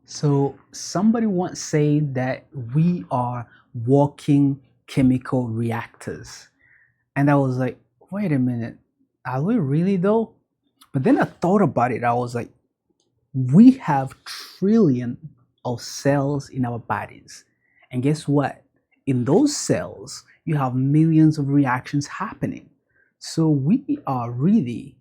So somebody once said that we are walking chemical reactors. And I was like, wait a minute, are we really though? But then I thought about it. I was like, we have trillion of cells in our bodies. And guess what? In those cells, you have millions of reactions happening. So we are really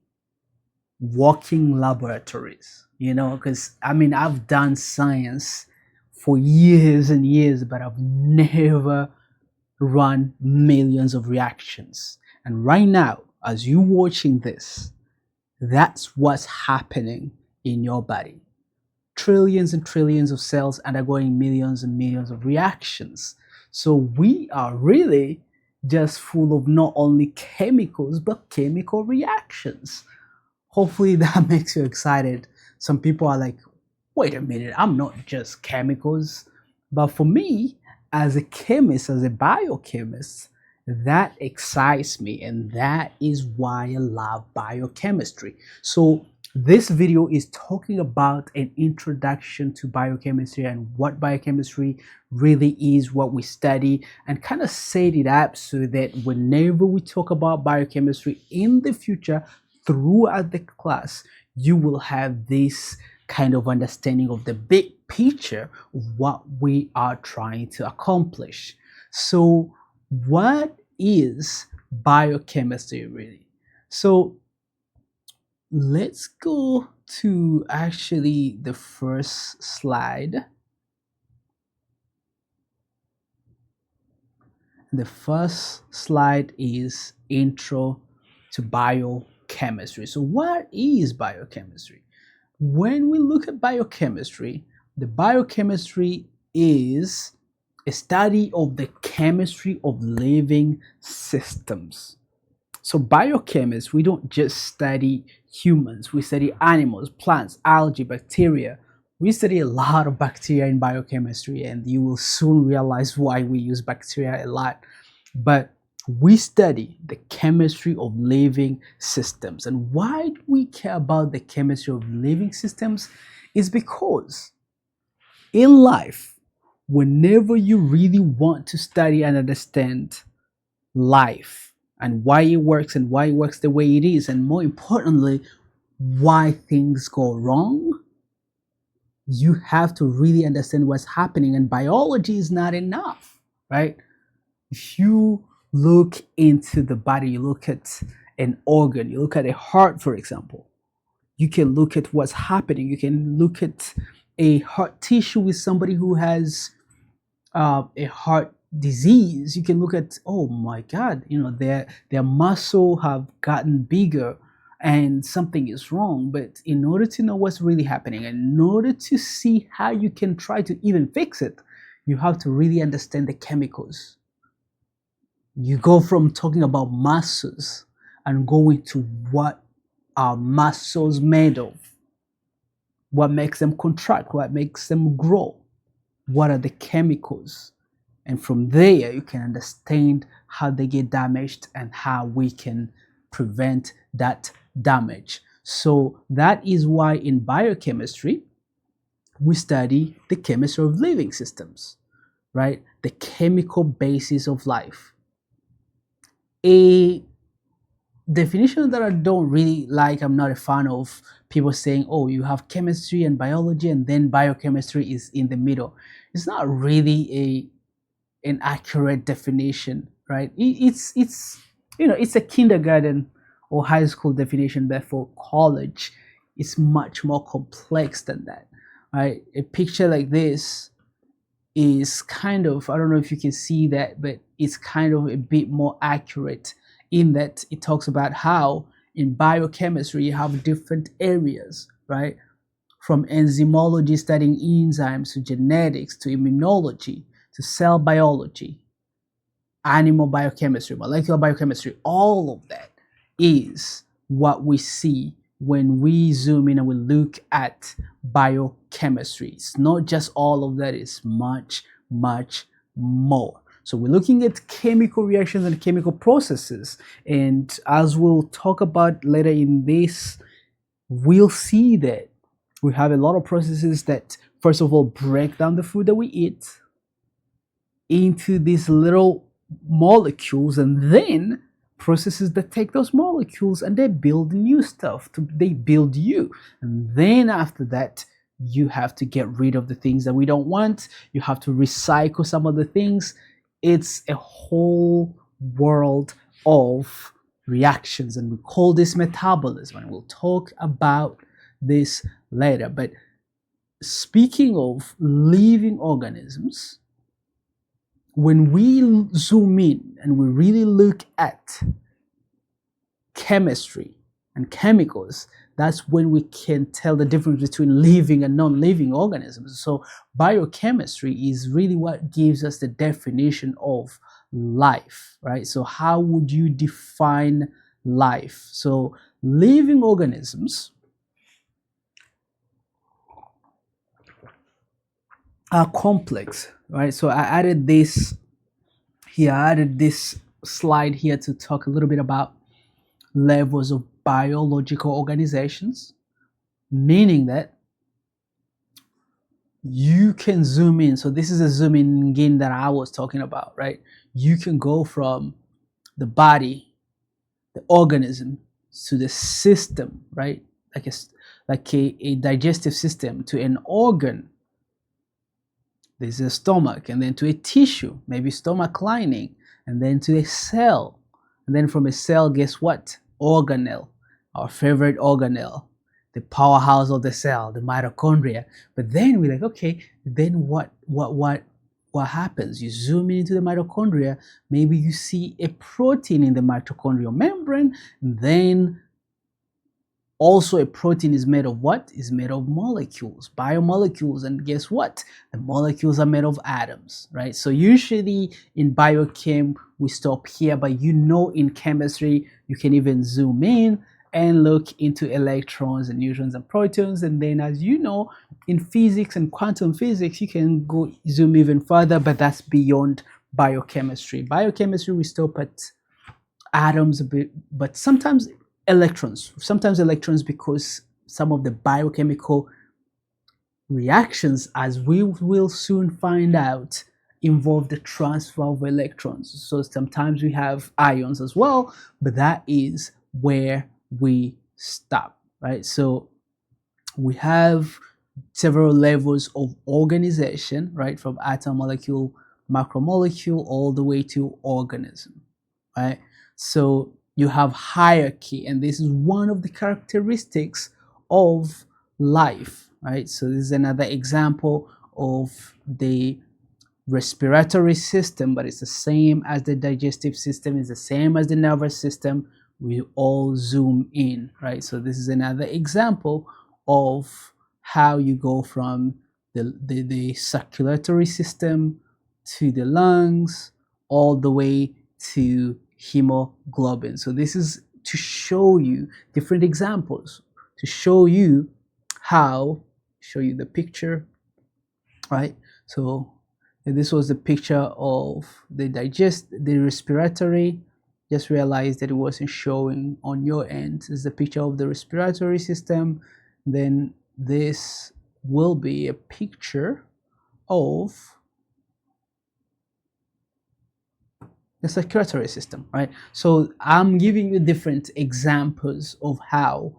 walking laboratories, because I've done science for years and years, but I've never run millions of reactions. And right now, as you watching this, that's what's happening in your body. Trillions and trillions of cells undergoing millions and millions of reactions. So we are really just full of not only chemicals, but chemical reactions. Hopefully that makes you excited. Some people are like, wait a minute, I'm not just chemicals. But for me, as a chemist, as a biochemist, that excites me, and that is why I love biochemistry. So this video is talking about an introduction to biochemistry and what biochemistry really is, what we study, and kind of set it up so that whenever we talk about biochemistry in the future, throughout the class, you will have this kind of understanding of the big picture of what we are trying to accomplish. So, what is biochemistry really? So, let's go to actually the first slide. The first slide is intro to biochemistry. So what is biochemistry? When we look at biochemistry, the biochemistry is a study of the chemistry of living systems. So biochemists, we don't just study humans, we study animals, plants, algae, bacteria. We study a lot of bacteria in biochemistry, and you will soon realize why we use bacteria a lot. But we study the chemistry of living systems. And why do we care about the chemistry of living systems? Is because in life, whenever you really want to study and understand life and why it works and why it works the way it is, and more importantly, why things go wrong, you have to really understand what's happening. And biology is not enough, right? If you look into the body, you look at an organ, you look at a heart, for example, you can look at what's happening. You can look at a heart tissue with somebody who has a heart disease. You can look at, oh my God, their muscle have gotten bigger and something is wrong. But in order to know what's really happening, in order to see how you can try to even fix it, you have to really understand the chemicals. You go from talking about muscles and go into what are muscles made of, what makes them contract, what makes them grow, what are the chemicals. And from there, you can understand how they get damaged and how we can prevent that damage. So that is why in biochemistry, we study the chemistry of living systems, right? The chemical basis of life. A definition that I don't really like, I'm not a fan of people saying, oh, you have chemistry and biology and then biochemistry is in the middle. It's not really an accurate definition, right? It's a kindergarten or high school definition, but for college, it's much more complex than that, right? A picture like this is kind of, I don't know if you can see that, but it's kind of a bit more accurate in that it talks about how in biochemistry you have different areas, right? From enzymology, studying enzymes, to genetics, to immunology, to cell biology, animal biochemistry, molecular biochemistry. All of that is what we see when we zoom in and we look at biochemistry. It's not just all of that, it's much, much more. So we're looking at chemical reactions and chemical processes. And as we'll talk about later in this, we'll see that We have a lot of processes that, first of all, break down the food that we eat into these little molecules, and then processes that take those molecules and they build new stuff. They build you. And then after that, you have to get rid of the things that we don't want. You have to recycle some of the things. It's a whole world of reactions, and we call this metabolism, and we'll talk about this later. But speaking of living organisms, when we zoom in and we really look at chemistry and chemicals, that's when we can tell the difference between living and non-living organisms. So biochemistry is really what gives us the definition of life, right? So how would you define life? So living organisms are complex, right? So I added this here, I added this slide here to talk a little bit about levels of biological organizations, meaning that you can zoom in. So this is a zooming in that I was talking about, right? You can go from the body, the organism, to the system, right? Like a digestive system, to an organ. There's a stomach, and then to a tissue, maybe stomach lining, and then to a cell. And then from a cell, guess what? Organelle, our favorite organelle, the powerhouse of the cell, the mitochondria. But then we're like, okay, then what happens? You zoom into the mitochondria, maybe you see a protein in the mitochondrial membrane, and then also a protein is made of what? Is made of molecules, biomolecules, and guess what? The molecules are made of atoms, right? So usually in biochem, we stop here, but in chemistry, you can even zoom in and look into electrons and neutrons and protons. And then, as you know, in physics and quantum physics, you can go zoom even further, but that's beyond biochemistry. Biochemistry, we stop at atoms a bit, but sometimes electrons, because some of the biochemical reactions, as we will soon find out, involve the transfer of electrons. So sometimes we have ions as well, but that is where we stop, right? So we have several levels of organization, right? From atom, molecule, macromolecule, all the way to organism, right? So you have hierarchy, and this is one of the characteristics of life, right? So this is another example of the respiratory system, but it's the same as the digestive system, it's the same as the nervous system. We all zoom in, right? So this is another example of how you go from the circulatory system to the lungs, all the way to hemoglobin. So this is to show you different examples, to show you the picture, right? So this was the picture of the respiratory. Just realized that it wasn't showing on your end. This is the picture of the respiratory system. Then this will be a picture of the circulatory system, right? So I'm giving you different examples of how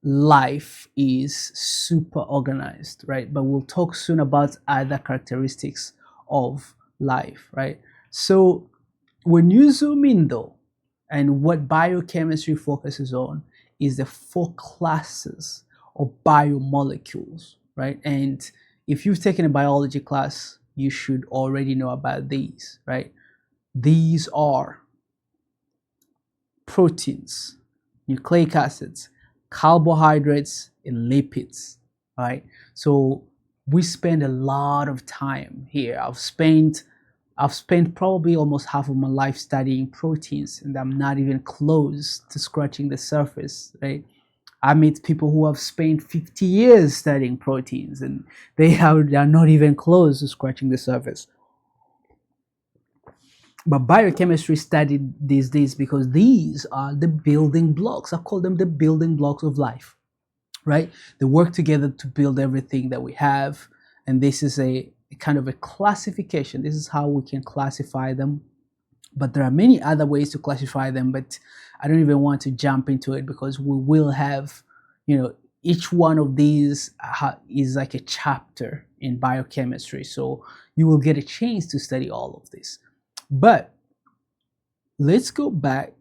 life is super organized, right? But we'll talk soon about other characteristics of life, right? So when you zoom in though, and what biochemistry focuses on is the 4 classes of biomolecules, right? And if you've taken a biology class, you should already know about these, right? These are proteins, nucleic acids, carbohydrates, and lipids, right? So we spend a lot of time here. I've spent probably almost half of my life studying proteins, and I'm not even close to scratching the surface, right? I meet people who have spent 50 years studying proteins, and they are not even close to scratching the surface. But biochemistry studied these because these are the building blocks. I call them the building blocks of life, right? They work together to build everything that we have. And this is a kind of a classification. This is how we can classify them. But there are many other ways to classify them, but I don't even want to jump into it because we will have, each one of these is like a chapter in biochemistry. So you will get a chance to study all of this. But let's go back.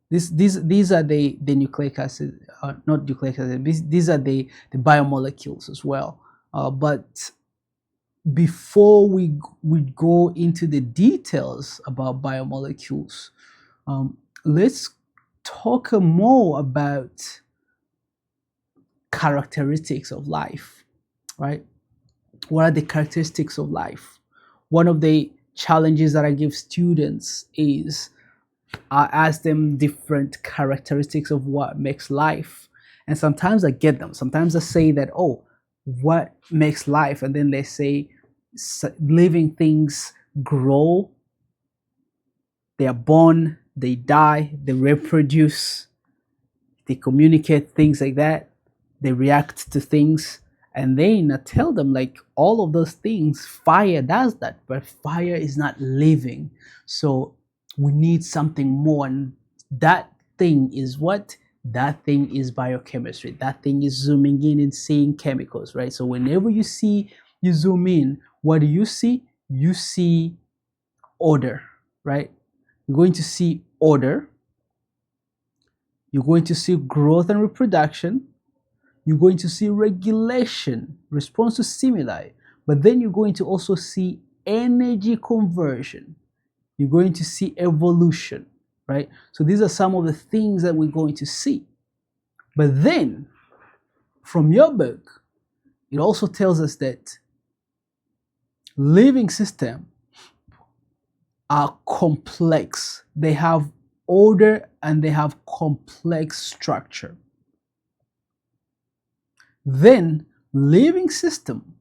These are the nucleic acid, not nucleic acid. These are the biomolecules as well. But before we go into the details about biomolecules, let's talk more about characteristics of life, right? What are the characteristics of life? One of the challenges that I give students is I ask them different characteristics of what makes life. And sometimes I get them. Sometimes I say that, oh, what makes life? And then they say living things grow, they are born, they die, they reproduce, they communicate, things like that. They react to things. And then I tell them, like, all of those things, fire does that, but fire is not living. So we need something more. And that thing is what? That thing is biochemistry. That thing is zooming in and seeing chemicals, right? So whenever you zoom in, what do you see? You see order, right? You're going to see order. You're going to see growth and reproduction. You're going to see regulation, response to stimuli, but then you're going to also see energy conversion. You're going to see evolution, right? So these are some of the things that we're going to see. But then, from your book, it also tells us that living systems are complex. They have order and they have complex structure. Then living system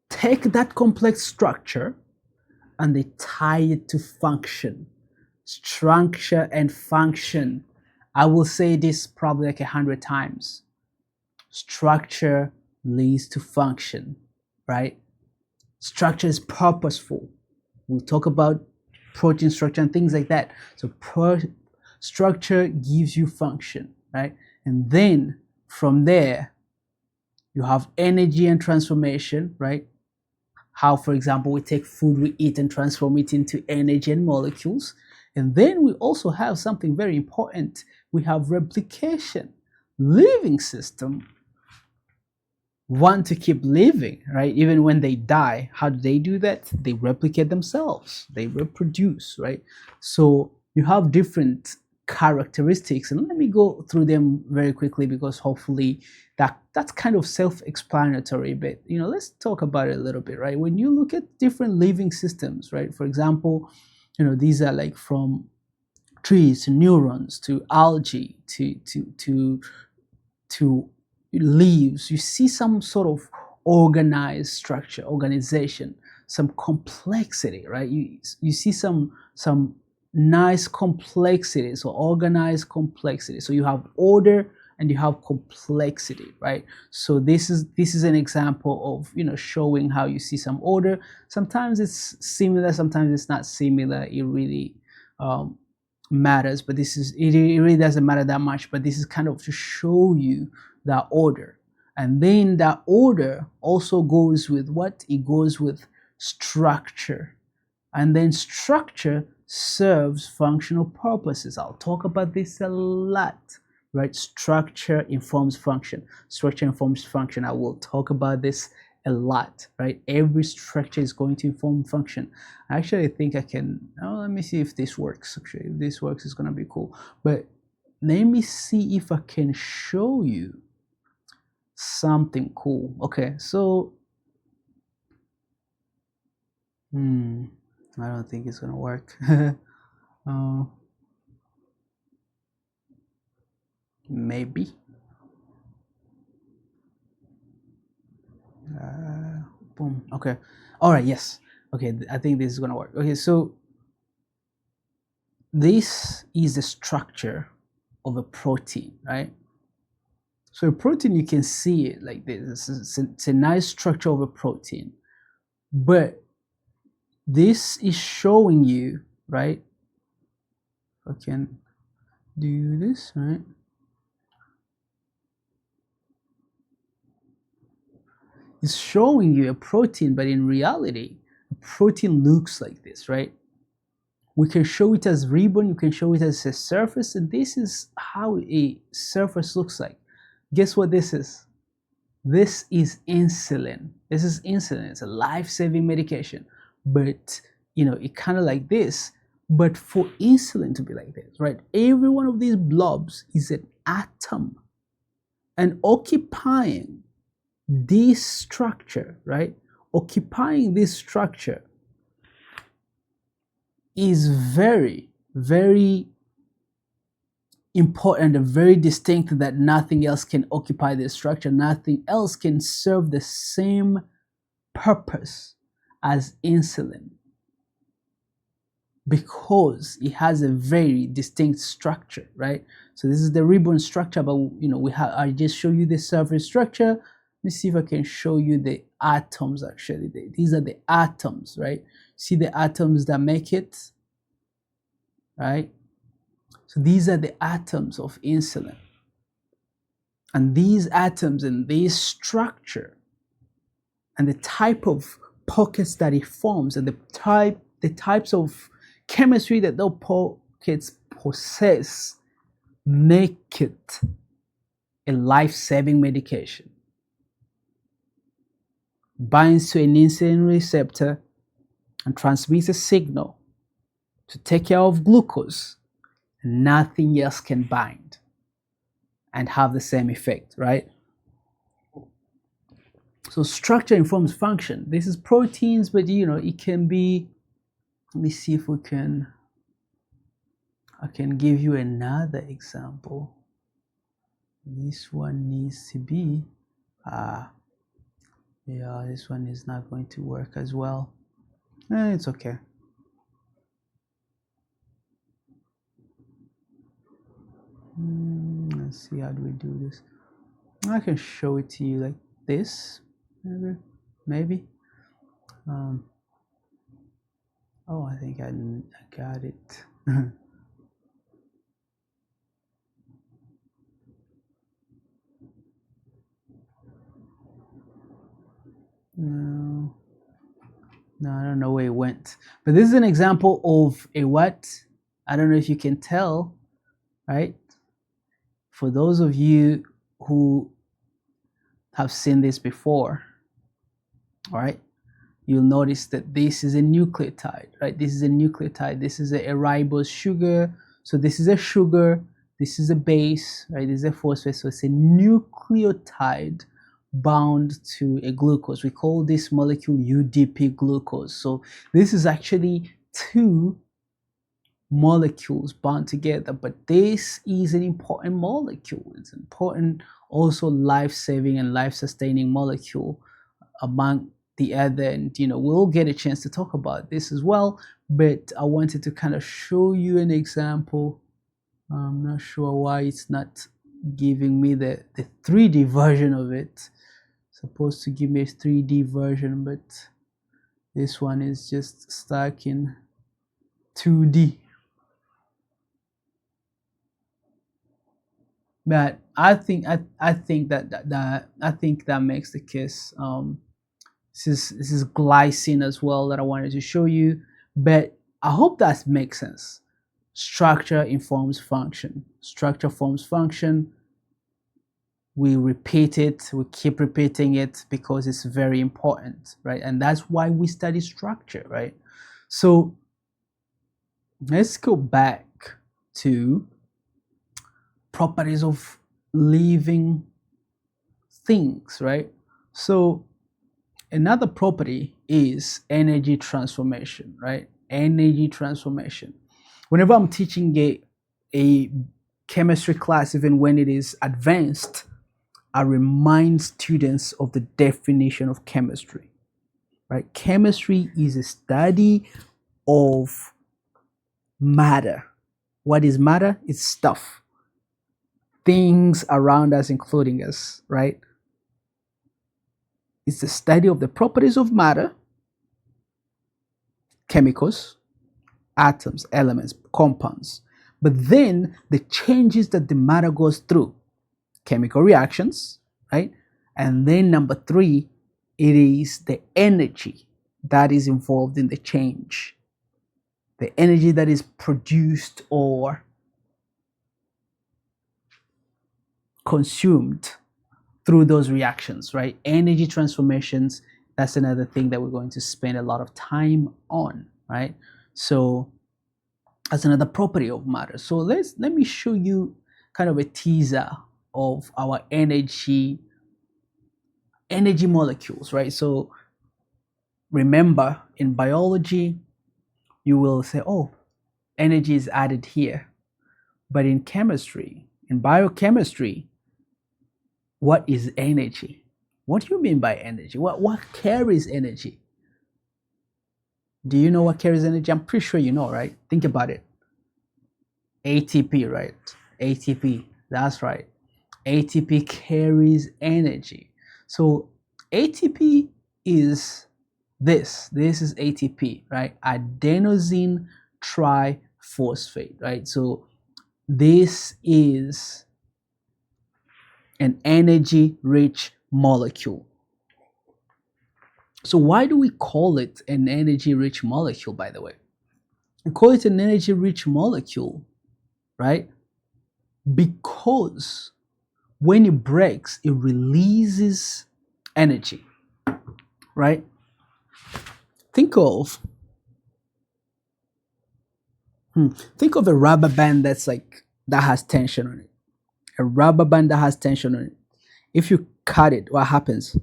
take that complex structure and they tie it to function. Structure and function. I will say this probably like 100 times. Structure leads to function, right? Structure is purposeful. We'll talk about protein structure and things like that. So structure gives you function, right? And then from there, you have energy and transformation, right? How, for example, we take food we eat and transform it into energy and molecules. And then we also have something very important. We have replication. Living system want to keep living, right? Even when they die, how do they do that? They replicate themselves. They reproduce, right? So you have different characteristics, and let me go through them very quickly because hopefully that's kind of self-explanatory, but let's talk about it a little bit, right? When you look at different living systems, right? For example, these are like from trees to neurons to algae to leaves. You see some sort of organized structure, organization, some complexity, right? You see some nice complexity, so organized complexity. So you have order and you have complexity, right? So this is an example of showing how you see some order. Sometimes it's similar, sometimes it's not similar. It really matters, but it really doesn't matter that much. But this is kind of to show you that order. And then that order also goes with what? It goes with structure. And then structure serves functional purposes. I'll talk about this a lot, right? Structure informs function. Structure informs function. I will talk about this a lot, right? Every structure is going to inform function. Actually, I think I can, let me see if this works. Actually, if this works, it's going to be cool. But let me see if I can show you something cool. Okay, so I don't think it's gonna work. Maybe. Boom. Okay. All right. Yes. Okay. I think this is gonna work. Okay. So this is the structure of a protein, right? So a protein, you can see it like this. It's a nice structure of a protein, but this is showing you, right? I can do this, right? It's showing you a protein, but in reality, a protein looks like this, right? We can show it as ribbon, you can show it as a surface, and this is how a surface looks like. Guess what this is? This is insulin. This is insulin. It's a life-saving medication. But, it kind of like this. But for insulin to be like this, right? Every one of these blobs is an atom. And occupying this structure, right? Occupying this structure is very, very important and very distinct, that nothing else can occupy this structure. Nothing else can serve the same purpose as insulin, because it has a very distinct structure, right? So this is the ribbon structure, but I just show you the surface structure. Let me see if I can show you the atoms. Actually, these are the atoms, right? See the atoms that make it, right? So these are the atoms of insulin. And these atoms and this structure and the type of pockets that it forms and the types of chemistry that those pockets possess make it a life-saving medication. Binds to an insulin receptor and transmits a signal to take care of glucose. Nothing else can bind and have the same effect, right? So structure informs function. This is proteins, but it can be, let me see if I can give you another example. This one needs to be, yeah, this one is not going to work as well. It's okay. Let's see, how do we do this? I can show it to you like this, maybe. Oh, I think I got it. No, I don't know where it went. But this is an example of a what? I don't know if you can tell, right? For those of you who have seen this before, all right, you'll notice that this is a nucleotide, right? This is a nucleotide. This is a ribose sugar. So this is a sugar. This is a base, right? This is a phosphate. So it's a nucleotide bound to a glucose. We call this molecule UDP glucose. So this is actually two molecules bound together, but this is an important molecule. It's important, also life-saving and life-sustaining molecule among the other, and we'll get a chance to talk about this as well, but I wanted to kind of show you an example. I'm not sure why it's not giving me the 3D version of it. It's supposed to give me a 3D version, but this one is just stuck in 2D. But I think that makes the case. This is glycine as well that I wanted to show you, but I hope that makes sense. Structure informs function. Structure forms function. We repeat it, we keep repeating it because it's very important, right? And that's why we study structure, right? So let's go back to properties of living things, right? So another property is energy transformation, right? Energy transformation. Whenever I'm teaching a chemistry class, even when it is advanced, I remind students of the definition of chemistry, right? Chemistry is a study of matter. What is matter? It's stuff. things around us, including us, right? It's the study of the properties of matter, chemicals, atoms, elements, compounds, but then the changes that the matter goes through, chemical reactions, right? And then number three, it is the energy that is involved in the change, the energy that is produced or consumed through those reactions, right? Energy transformations, that's another thing that we're going to spend a lot of time on, right? So that's another property of matter. So let me show you kind of a teaser of our energy molecules, right? So remember, in biology, you will say, oh, energy is added here. But in chemistry, in biochemistry, what is energy? What do you mean by energy? What carries energy? Do you know what carries energy? I'm pretty sure you know, right? Think about it. ATP, right? ATP, that's right. ATP carries energy. So ATP is this. This is ATP, right? Adenosine triphosphate, right? So this is an energy rich molecule. So why do we call it an energy rich molecule, by the way? We call it an energy rich molecule, right? Because when it breaks, it releases energy, right? Think of a rubber band that has tension on it. A rubber band that has tension on it. If you cut it, what happens?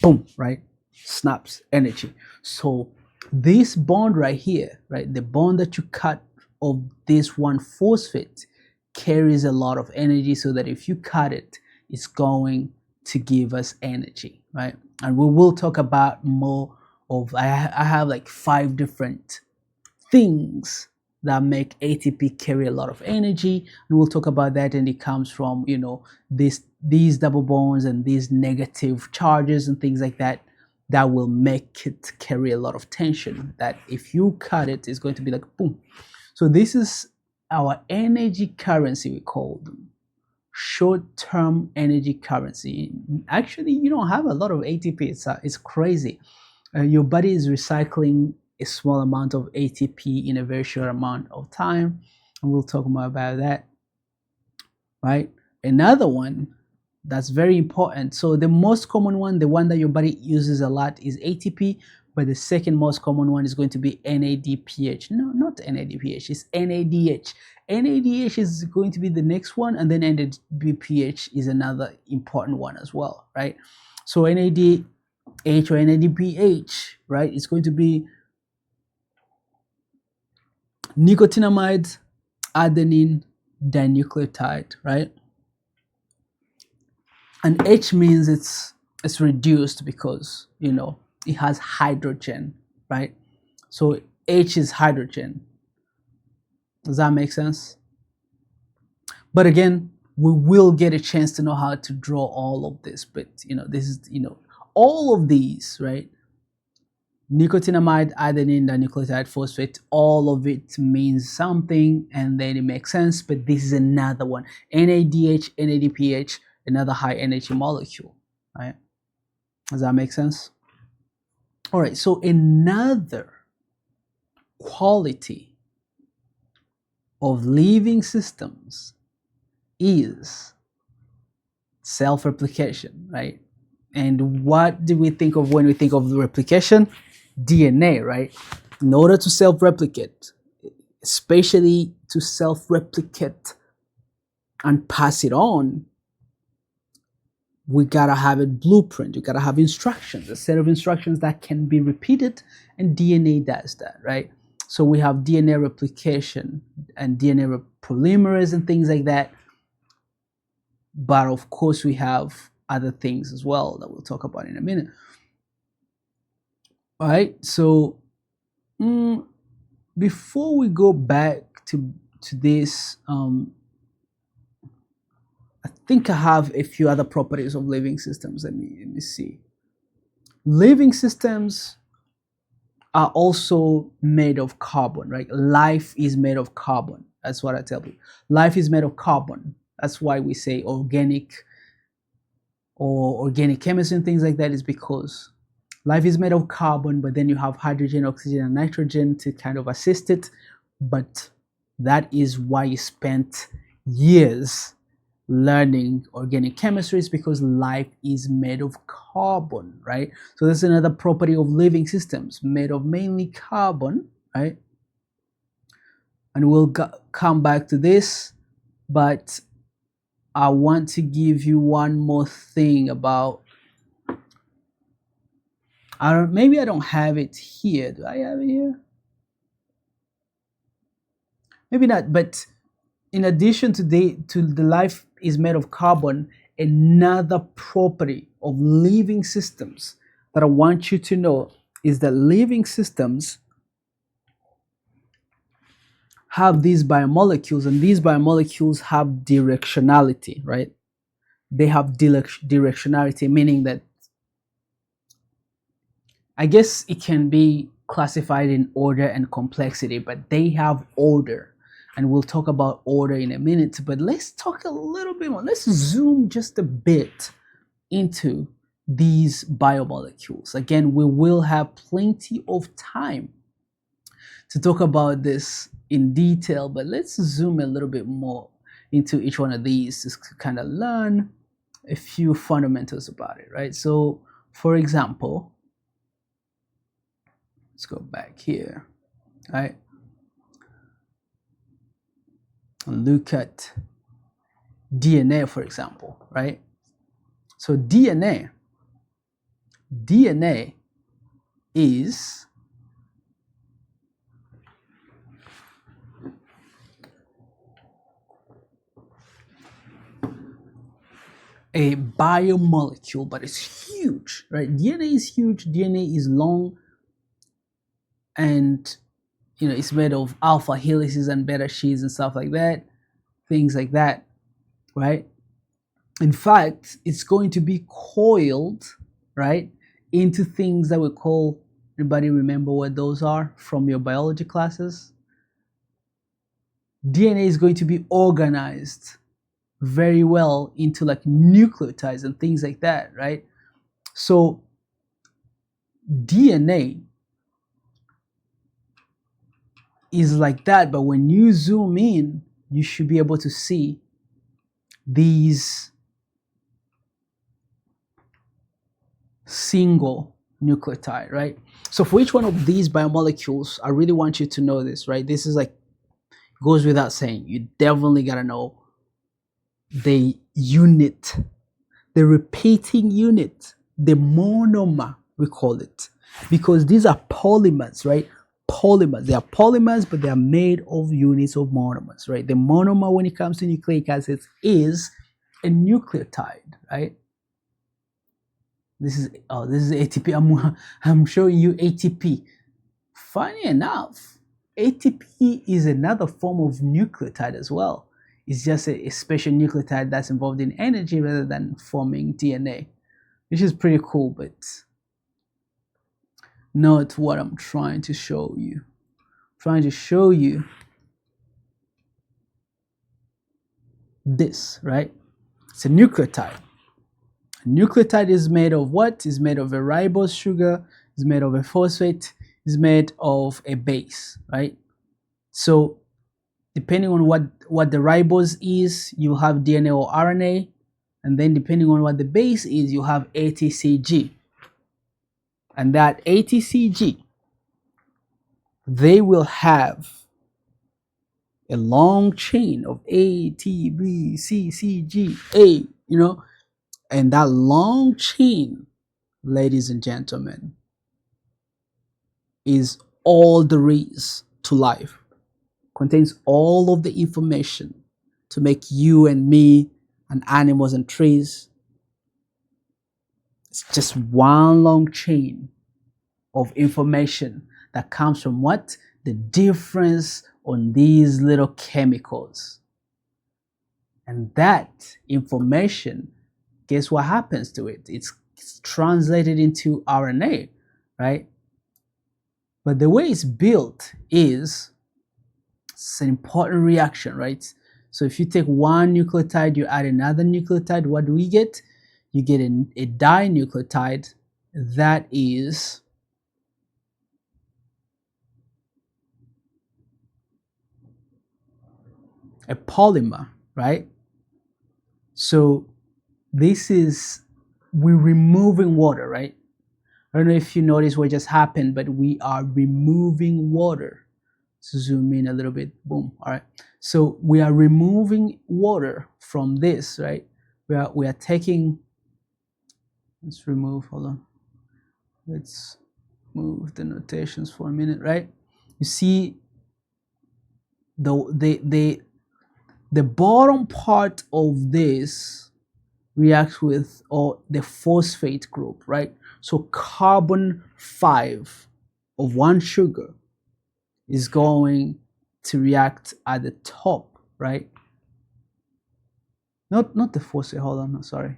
Boom, right? Snaps energy. So this bond right here, right? The bond that you cut of this one phosphate carries a lot of energy, so that if you cut it, it's going to give us energy, right? And we will talk about more of, I have like 5 different things that make ATP carry a lot of energy, and we'll talk about that. And it comes from, these double bonds and these negative charges and things like that will make it carry a lot of tension, that if you cut it, it's going to be like boom. So this is our energy currency, we call them short-term energy currency. Actually, you don't have a lot of ATP. It's crazy. Your body is recycling a small amount of ATP in a very short amount of time, and we'll talk more about that, right? Another one that's very important. So the most common one, the one that your body uses a lot, is ATP, but the second most common one is going to be NADPH. No, not NADPH, it's NADH. NADH is going to be the next one, and then NADPH is another important one as well, right? So NADH or NADPH, right, it's going to be nicotinamide adenine dinucleotide, right? And H means it's reduced because it has hydrogen, right? So H is hydrogen. Does that make sense? But again, we will get a chance to know how to draw all of this. But this is all of these, right? Nicotinamide adenine dinucleotide phosphate, all of it means something, and then it makes sense. But this is another one: NADH, NADPH, another high energy molecule, right? Does that make sense? All right, so another quality of living systems is self-replication, right? And what do we think of when we think of the replication? DNA, right? In order to self-replicate, especially to self-replicate and pass it on, we gotta have a blueprint. You gotta have instructions, a set of instructions that can be repeated, and DNA does that, right? So we have DNA replication and DNA polymerase and things like that. But of course, we have other things as well that we'll talk about in a minute. All right. So before we go back to this, I think I have a few other properties of living systems. Let me see. Living systems are also made of carbon, right? Life is made of carbon. That's what I tell you. Life is made of carbon. That's why we say organic or organic chemistry and things like that, is because life is made of carbon, but then you have hydrogen, oxygen, and nitrogen to kind of assist it. But that is why you spent years learning organic chemistry, is because life is made of carbon, right? So that's another property of living systems, made of mainly carbon, right? And we'll come back to this, but I want to give you one more thing about, maybe I don't have it here. Do I have it here? Maybe not, but in addition to the life is made of carbon, another property of living systems that I want you to know is that living systems have these biomolecules, and these biomolecules have directionality, right? They have directionality, meaning that, I guess it can be classified in order and complexity, but they have order. And we'll talk about order in a minute, but let's talk a little bit more. Let's zoom just a bit into these biomolecules. Again, we will have plenty of time to talk about this in detail, but let's zoom a little bit more into each one of these to kind of learn a few fundamentals about it, right? So, for example, let's go back here, right? And look at DNA, for example, right? So DNA is a biomolecule, but it's huge, right? DNA is huge. DNA is long, and it's made of alpha helices and beta sheets and stuff like that, things like that, right? In fact, it's going to be coiled, right, into things that we call, everybody remember what those are from your biology classes? DNA is going to be organized very well into like nucleotides and things like that, right? So DNA is like that, but when you zoom in, you should be able to see these single nucleotide, right? So for each one of these biomolecules, I really want you to know this, right? This is like, goes without saying, you definitely gotta know the unit, the repeating unit, the monomer, we call it, because these are polymers, right? Polymers, they are polymers, but they are made of units of monomers, right? The monomer, when it comes to nucleic acids, is a nucleotide, right? This is ATP. I'm showing you ATP. Funny enough, ATP is another form of nucleotide as well. It's just a special nucleotide that's involved in energy rather than forming DNA, which is pretty cool, but not what I'm trying to show you. I'm trying to show you this, right? It's a nucleotide. A nucleotide is made of what? Is made of a ribose sugar, is made of a phosphate, is made of a base, right? So depending on what the ribose is, you have DNA or RNA, and then depending on what the base is, you have ATCG. And that ATCG, they will have a long chain of A, T, B, C, C, G, A, and that long chain, ladies and gentlemen, is all there is to life. Contains all of the information to make you and me and animals and trees. It's just one long chain of information that comes from what? The difference on these little chemicals. And that information, guess what happens to it? It's translated into RNA, right? But the way it's built is it's an important reaction, right? So if you take one nucleotide, you add another nucleotide, what do we get? You get a dinucleotide that is a polymer, right? So this is, we're removing water, right? I don't know if you notice what just happened, but we are removing water. So zoom in a little bit, boom, all right. So we are removing water from this, right? We are taking, let's remove, hold on. Let's move the notations for a minute, right? You see the bottom part of this reacts with the phosphate group, right? So carbon 5 of one sugar is going to react at the top, right? Not the phosphate, hold on, no, sorry.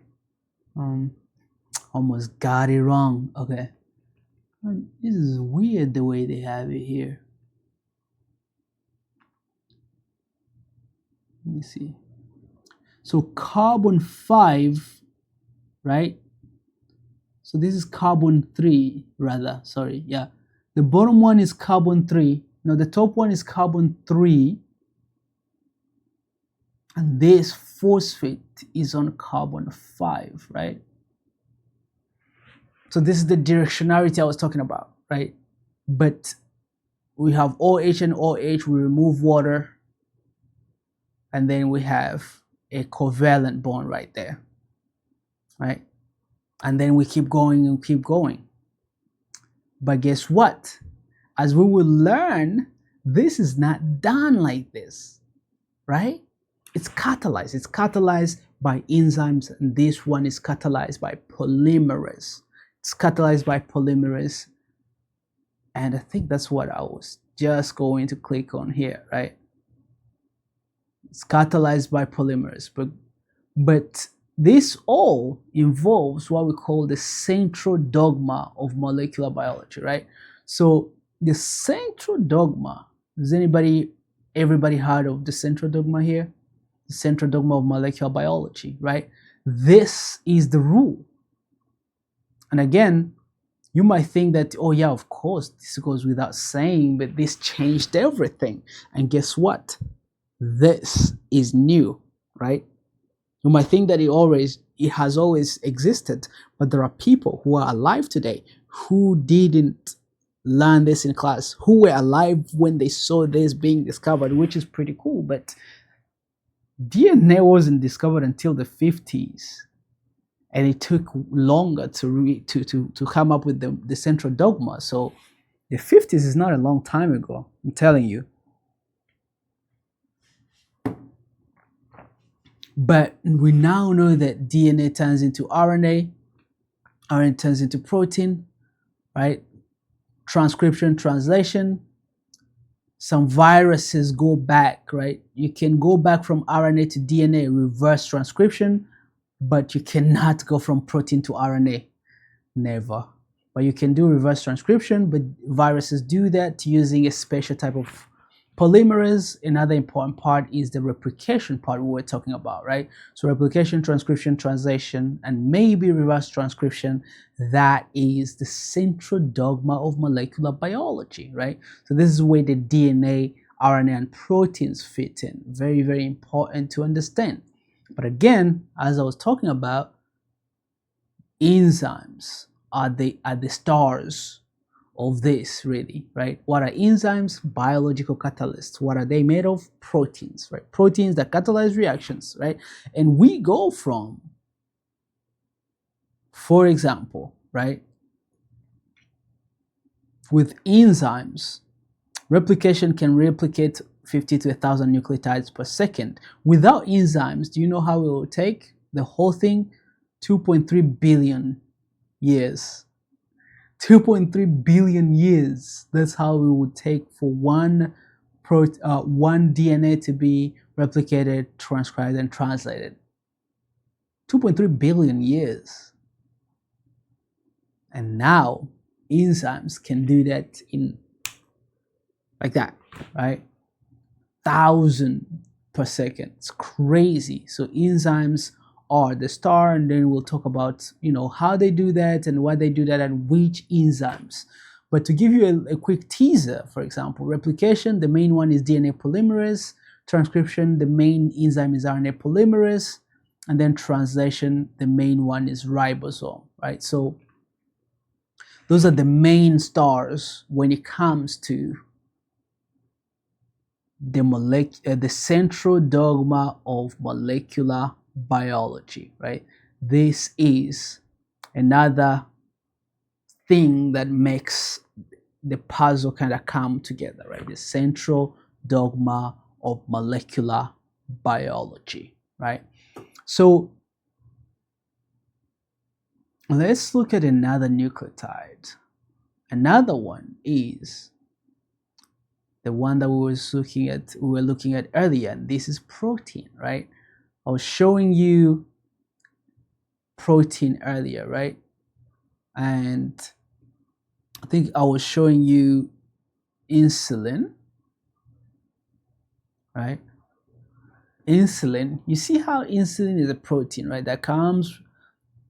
Almost got it wrong. Okay. This is weird the way they have it here. Let me see. So carbon 5, right? So this is carbon 3 rather, sorry, yeah. The bottom one is carbon 3. Now the top one is carbon 3. And this phosphate is on carbon 5, right? So this is the directionality I was talking about, right? But we have OH and OH, we remove water, and then we have a covalent bond right there, right? And then we keep going and keep going. But guess what? As we will learn, this is not done like this, right? It's catalyzed. It's catalyzed by enzymes, and this one is catalyzed by polymerase. It's catalyzed by polymerase, and I think that's what I was just going to click on here, right? It's catalyzed by polymerase, but this all involves what we call the central dogma of molecular biology, right? So the central dogma, has everybody heard of the central dogma here? The central dogma of molecular biology, right? This is the rule. And again, you might think that, oh yeah, of course, this goes without saying, but this changed everything. And guess what? This is new, right? You might think that it has always existed, but there are people who are alive today who didn't learn this in class, who were alive when they saw this being discovered, which is pretty cool. But DNA wasn't discovered until the 50s, and it took longer to come up with the central dogma. So the 50s is not a long time ago, I'm telling you. But we now know that DNA turns into RNA, RNA turns into protein, right? Transcription, translation. Some viruses go back, right? You can go back from RNA to DNA, reverse transcription, but you cannot go from protein to RNA. Never. But you can do reverse transcription, but viruses do that using a special type of polymerase. Another important part is the replication part we were talking about, right? So replication, transcription, translation, and maybe reverse transcription, that is the central dogma of molecular biology, right? So this is where the DNA, RNA, and proteins fit in. Very, very important to understand. But again, as I was talking about, enzymes are the stars of this, really, right? What are enzymes? Biological catalysts. What are they made of? Proteins, right? Proteins that catalyze reactions, right? And we go from, for example, right, with enzymes, replication can replicate 50 to 1,000 nucleotides per second. Without enzymes, do you know how it will take the whole thing? 2.3 billion years. 2.3 billion years. That's how it would take for one DNA to be replicated, transcribed, and translated. 2.3 billion years. And now enzymes can do that in like that, right? 1,000 per second. It's crazy. So enzymes are the star, and then we'll talk about how they do that and why they do that and which enzymes. But to give you a quick teaser, for example, replication, the main one is DNA polymerase. Transcription, the main enzyme is RNA polymerase. And then translation, the main one is ribosome, right? So those are the main stars when it comes to the central dogma of molecular biology, right? This is another thing that makes the puzzle kind of come together, right? The central dogma of molecular biology, right? So let's look at another nucleotide. Another one is the one that we were looking at earlier, and this is protein, right? I was showing you protein earlier, right? And I think I was showing you insulin, right? Insulin, you see how insulin is a protein, right? That comes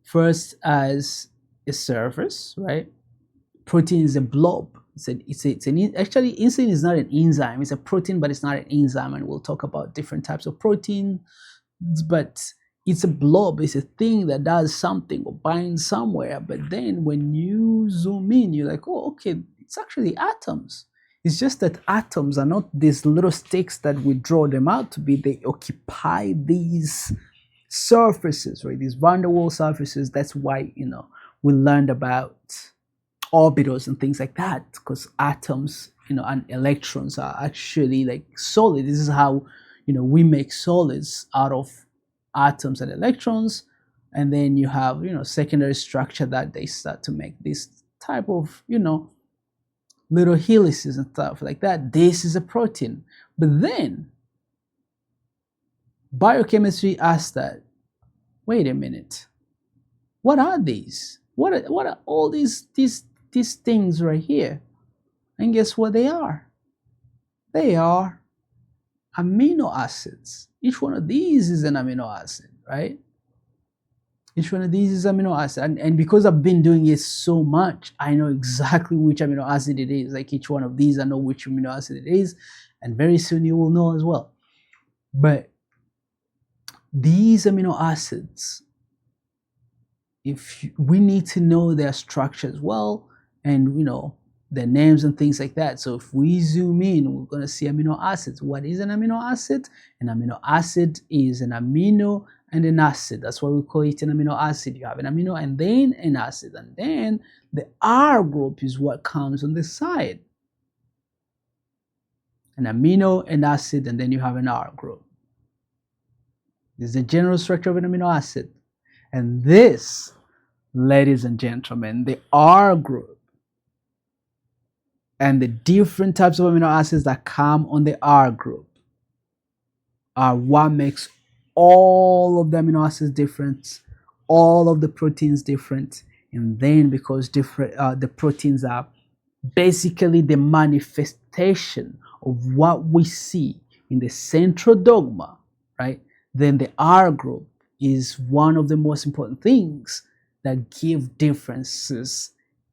first as a surface, right? Protein is a blob. Actually, insulin is not an enzyme. It's a protein, but it's not an enzyme. And we'll talk about different types of protein. But it's a blob. It's a thing that does something or binds somewhere. But then when you zoom in, you're like, oh, okay, it's actually atoms. It's just that atoms are not these little sticks that we draw them out to be. They occupy these surfaces, right? These van der Waals surfaces. That's why, we learned about orbitals and things like that, because atoms, and electrons are actually like solid. This is how, we make solids out of atoms and electrons. And then you have, secondary structure that they start to make this type of, little helices and stuff like that. This is a protein. But then biochemistry asked that, wait a minute, what are these? What are all these things right here? And guess what they are? They are amino acids. Each one of these is an amino acid, right? Each one of these is amino acid. And because I've been doing it so much, I know exactly which amino acid it is. Like each one of these, I know which amino acid it is. And very soon you will know as well. But these amino acids, we need to know their structure as well, and their names and things like that. So if we zoom in, we're going to see amino acids. What is an amino acid? An amino acid is an amino and an acid. That's why we call it an amino acid. You have an amino and then an acid, and then the R group is what comes on the side. An amino, an acid, and then you have an R group. This is the general structure of an amino acid. And this, ladies and gentlemen, the R group and the different types of amino acids that come on the R group are what makes all of the amino acids different, all of the proteins different. And then because the proteins are basically the manifestation of what we see in the central dogma, right? Then the R group is one of the most important things that give differences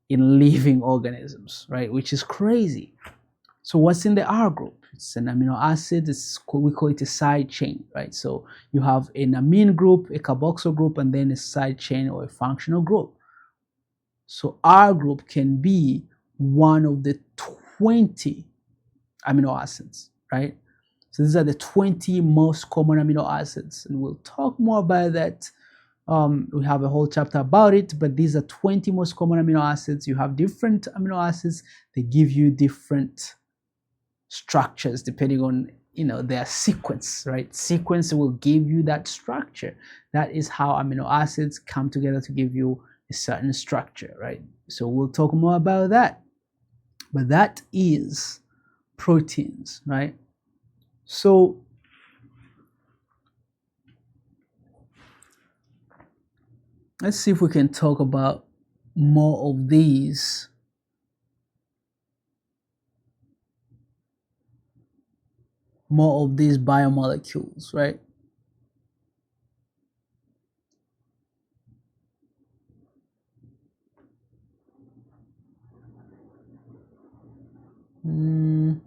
in living organisms, right? Which is crazy. So what's in the R group? It's an amino acid. We call it a side chain, right? So you have an amine group, a carboxyl group, and then a side chain or a functional group. So R group can be one of the 20 amino acids, right? So these are the 20 most common amino acids, and we'll talk more about that. We have a whole chapter about it, but these are 20 most common amino acids. You have different amino acids. They give you different structures depending on their sequence, right? Sequence will give you that structure. That is how amino acids come together to give you a certain structure, right? So we'll talk more about that. But that is proteins, right? So let's see if we can talk about more of these biomolecules, right? Mm,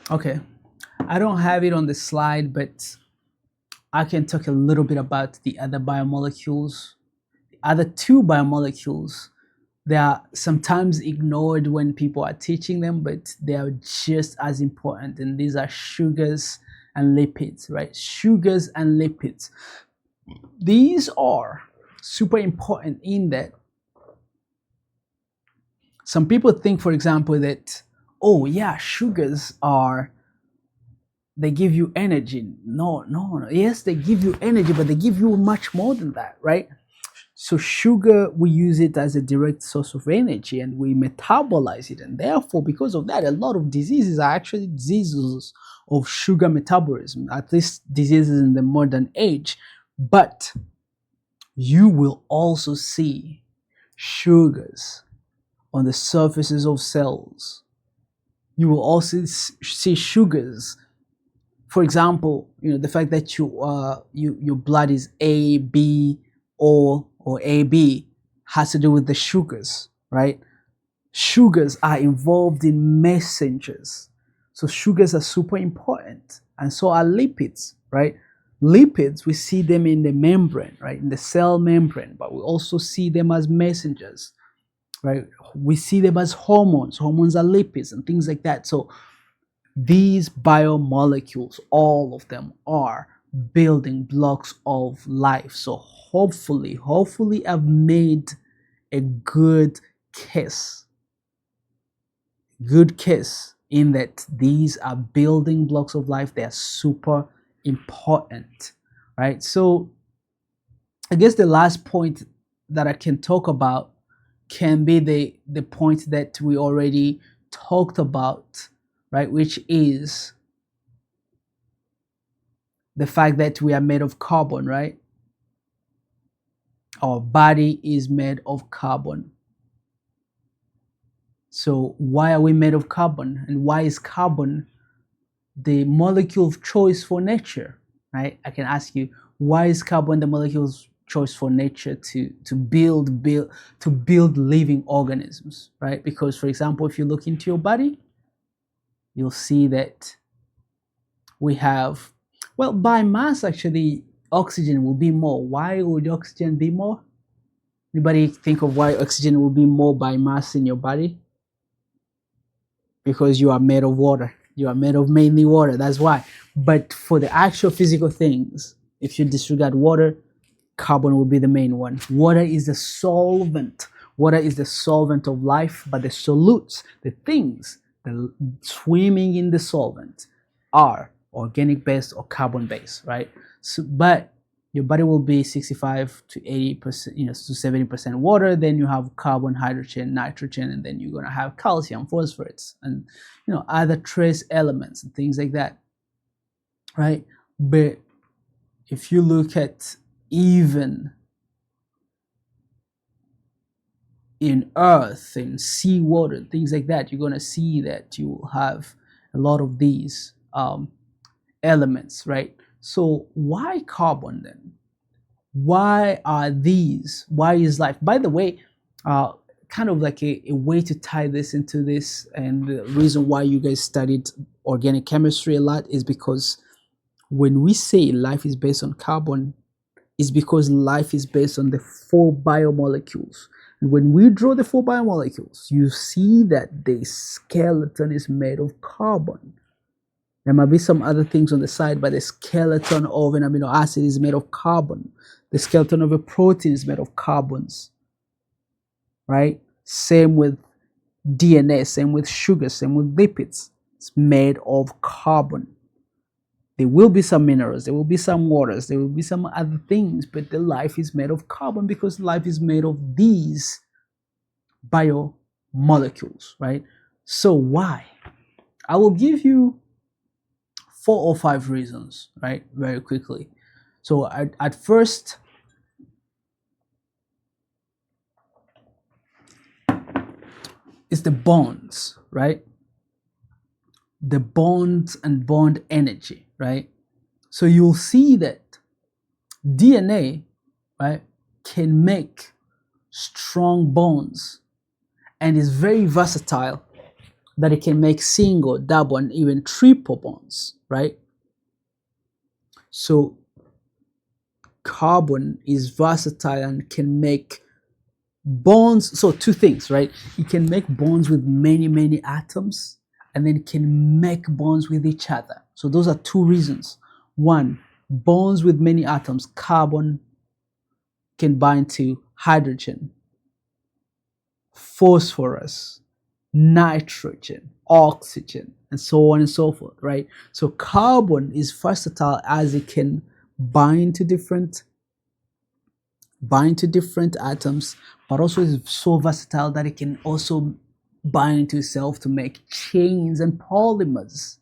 okay, I don't have it on the slide, but I can talk a little bit about the other biomolecules. The other two biomolecules, they are sometimes ignored when people are teaching them, but they are just as important. And these are sugars and lipids, right? Sugars and lipids. These are super important in that some people think, for example, that, oh, yeah, sugars are, they give you energy. No, no, no. Yes, they give you energy, but they give you much more than that, right? So sugar, we use it as a direct source of energy and we metabolize it. And therefore, because of that, a lot of diseases are actually diseases of sugar metabolism, at least diseases in the modern age. But you will also see sugars on the surfaces of cells. You will also see sugars. For example, the fact that your blood is A, B, or AB has to do with the sugars, right? Sugars are involved in messengers. So sugars are super important, and so are lipids, right? Lipids, we see them in the membrane, right? In the cell membrane, but we also see them as messengers, right? We see them as hormones. Hormones are lipids and things like that. So these biomolecules, all of them are building blocks of life. So hopefully I've made a case good case in that these are building blocks of life. They are super important, right? So I guess the last point that I can talk about can be the point that we already talked about, right? Which is the fact that we are made of carbon, right? Our body is made of carbon. So why are we made of carbon? And why is carbon the molecule of choice for nature, right? I can ask you, why is carbon the molecule of choice for nature to build living organisms, right? Because, for example, if you look into your body, you'll see that we have, well, by mass, actually, oxygen will be more. Why would oxygen be more? Anybody think of why oxygen will be more by mass in your body? Because you are made of water. You are made of mainly water. That's why. But for the actual physical things, if you disregard water, carbon will be the main one. Water is the solvent. Water is the solvent of life, but the solutes, the things, the swimming in the solvent, are organic based or carbon based, right? So, but your body will be 65 to 80%, to 70% water. Then you have carbon, hydrogen, nitrogen, and then you're gonna have calcium, phosphorus, and other trace elements and things like that, right? But if you look at even in earth, in seawater, things like that, you're gonna see that you will have a lot of these elements, right? So why carbon then? Why are these? Why is life? By the way, kind of like a way to tie this into this, and the reason why you guys studied organic chemistry a lot is because when we say life is based on carbon, is because life is based on the four biomolecules. And when we draw the four biomolecules, you see that the skeleton is made of carbon. There might be some other things on the side, but the skeleton of an amino acid is made of carbon. The skeleton of a protein is made of carbons, right? Same with DNA, same with sugar, same with lipids. It's made of carbon. There will be some minerals, there will be some waters, there will be some other things, but the life is made of carbon because life is made of these biomolecules, right? So why? I will give you 4 or 5 reasons, right? Very quickly. So at first, it's the bonds, right? The bonds and bond energy, right? So you'll see that DNA, right, can make strong bonds and is very versatile, that it can make single, double, and even triple bonds, right? So carbon is versatile and can make bonds. So two things, right? It can make bonds with many atoms, and then it can make bonds with each other. So those are two reasons. One, bonds with many atoms. Carbon can bind to hydrogen, phosphorus, nitrogen, oxygen, and so on and so forth, right? So carbon is versatile as it can bind to different atoms, but also is so versatile that it can also bind to itself to make chains and polymers,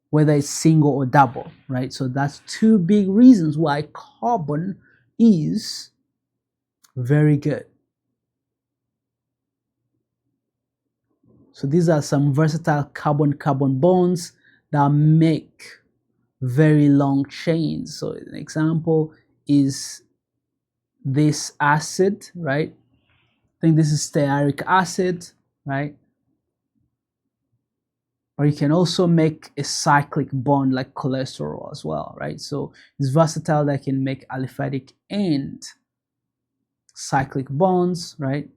whether it's single or double, right? So that's two big reasons why carbon is very good. So these are some versatile carbon-carbon bonds that make very long chains. So an example is this acid, right? I think this is stearic acid, right? Or you can also make a cyclic bond like cholesterol as well, right? So it's versatile that can make aliphatic and cyclic bonds, right?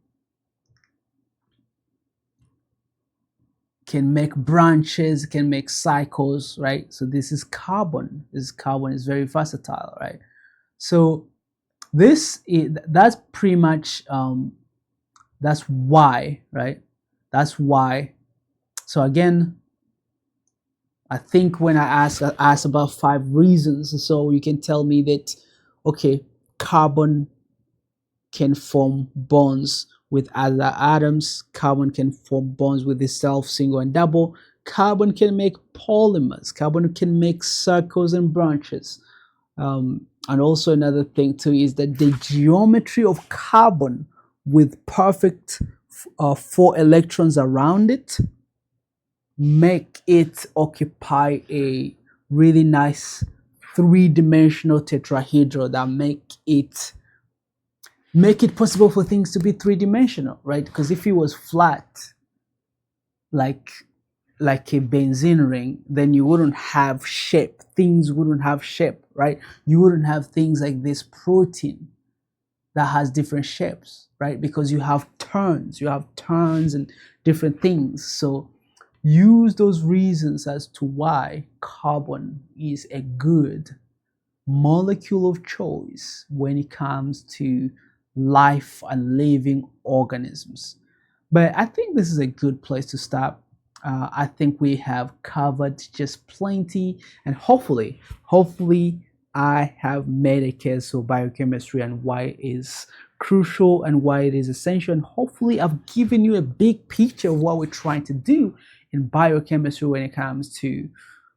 Can make branches, can make cycles, right? So this is carbon. This carbon is very versatile, right? So that's pretty much that's why, right? That's why. So again, I think when I asked about 5 reasons, so you can tell me that, okay, carbon can form bonds with other atoms. Carbon can form bonds with itself, single and double. Carbon can make polymers. Carbon can make circles and branches. And also another thing too is that the geometry of carbon with perfect 4 electrons around it make it occupy a really nice 3-dimensional tetrahedral that make it possible for things to be 3-dimensional, right? Because if it was flat, like a benzene ring, then you wouldn't have shape. Things wouldn't have shape, right? You wouldn't have things like this protein that has different shapes, right? Because you have turns and different things. So use those reasons as to why carbon is a good molecule of choice when it comes to life and living organisms. But I think this is a good place to stop. I think we have covered just plenty, and hopefully, I have made a case for biochemistry and why it is crucial and why it is essential. And hopefully, I've given you a big picture of what we're trying to do in biochemistry when it comes to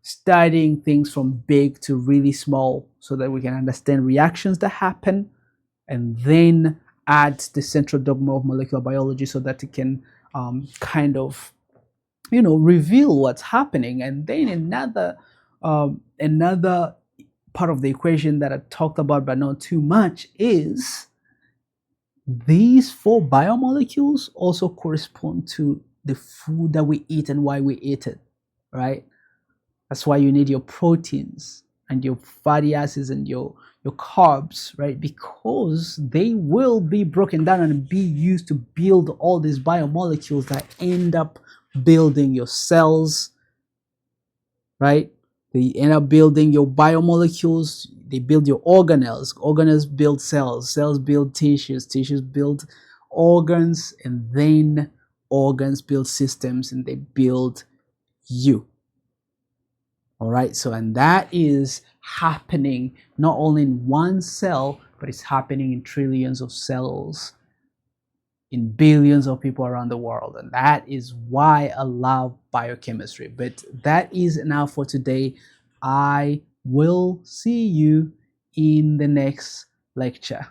studying things from big to really small, so that we can understand reactions that happen, and then add the central dogma of molecular biology so that it can kind of reveal what's happening. And then another part of the equation that I talked about but not too much is these 4 biomolecules also correspond to the food that we eat and why we eat it, right? That's why you need your proteins and your fatty acids and your carbs, right? Because they will be broken down and be used to build all these biomolecules that end up building your cells, right? They end up building your biomolecules. They build your organelles. Organelles build cells. Cells build tissues. Tissues build organs. And then organs build systems, and they build you. All right. So, and that is happening not only in one cell, but it's happening in trillions of cells in billions of people around the world. And that is why I love biochemistry. But that is enough for today. I will see you in the next lecture.